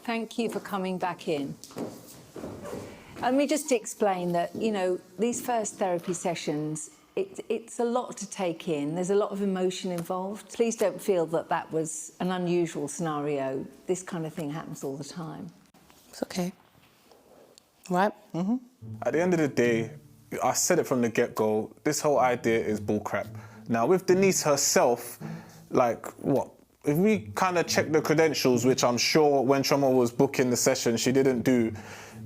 Thank you for coming back in. Let me just explain that, you know, these first therapy sessions, it's a lot to take in. There's a lot of emotion involved. Please don't feel that that was an unusual scenario. This kind of thing happens all the time. It's okay. Right? Mm-hmm. At the end of the day, I said it from the get-go, this whole idea is bullcrap. Now, with Denise herself, like, what? If we kind of check the credentials, which I'm sure when Trauma was booking the session, she didn't do,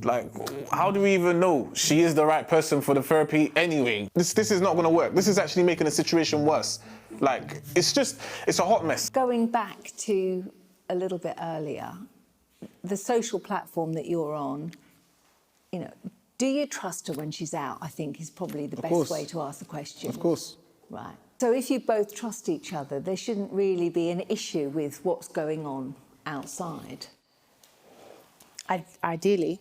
like, how do we even know she is the right person for the therapy anyway? This is not going to work. This is actually making the situation worse. Like, it's a hot mess. Going back to a little bit earlier, the social platform that you're on, you know, do you trust her when she's out, I think is probably the best way to ask the question. Of course. Right. So if you both trust each other, there shouldn't really be an issue with what's going on outside. Ideally,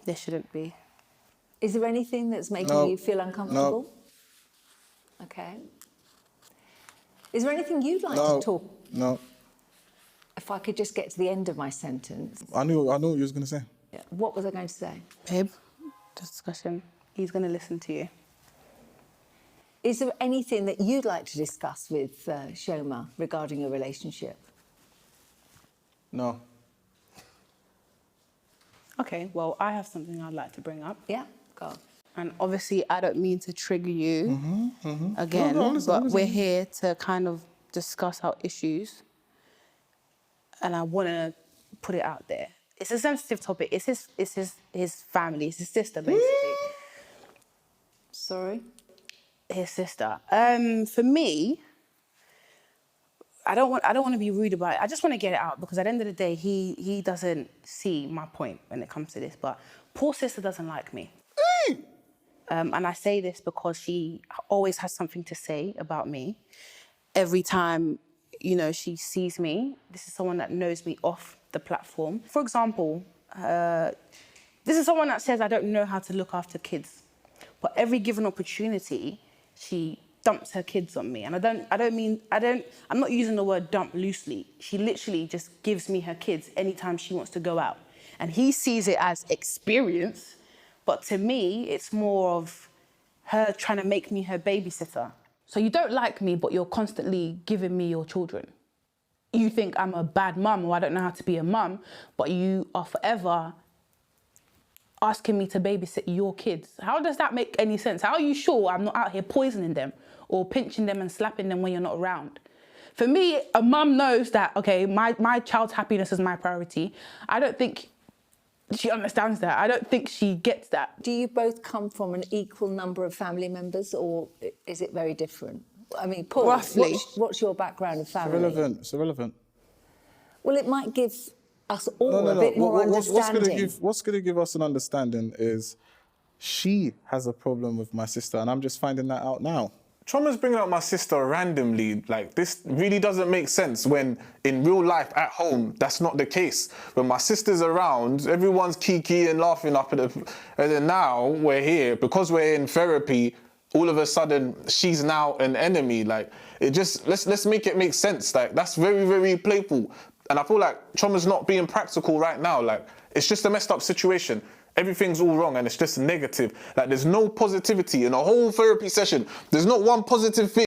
there shouldn't be. Is there anything that's making you feel uncomfortable? No. Okay. Is there anything you'd like to talk? No. If I could just get to the end of my sentence. I knew what you was going to say. Yeah. What was I going to say? Babe, discussion. He's going to listen to you. Is there anything that you'd like to discuss with Shoma regarding your relationship? No. Okay, well, I have something I'd like to bring up. Yeah, go on. And obviously, I don't mean to trigger you again, but we're here to kind of discuss our issues. And I want to put it out there. It's a sensitive topic. It's his family. It's his sister, basically. Sorry? His sister. For me, I don't want to be rude about it. I just want to get it out because at the end of the day, he doesn't see my point when it comes to this. But poor sister doesn't like me. And I say this because she always has something to say about me. Every time, you know, she sees me, this is someone that knows me off the platform. For example, this is someone that says I don't know how to look after kids. But every given opportunity, she dumps her kids on me. And I'm not using the word dump loosely. She literally just gives me her kids anytime she wants to go out. And he sees it as experience, but to me, it's more of her trying to make me her babysitter. So you don't like me, but you're constantly giving me your children. You think I'm a bad mum or I don't know how to be a mum, but you are forever asking me to babysit your kids. How does that make any sense? How are you sure I'm not out here poisoning them or pinching them and slapping them when you're not around? For me, a mum knows that, okay, my child's happiness is my priority. I don't think she understands that. I don't think she gets that. Do you both come from an equal number of family members or is it very different? I mean, Paul, roughly. What's your background of family? It's irrelevant. Well, it might give us all a bit more understanding. What's going to give us an understanding is she has a problem with my sister, and I'm just finding that out now. Trauma's bringing up my sister randomly. Like, this really doesn't make sense when in real life at home, that's not the case. When my sister's around, everyone's kiki and laughing up at the... And then now we're here, because we're in therapy, all of a sudden she's now an enemy. Like, it just, let's make it make sense. Like, that's very, very playful. And I feel like Trauma's not being practical right now. Like, it's just a messed up situation. Everything's all wrong and it's just negative. Like, there's no positivity in a whole therapy session. There's not one positive thing.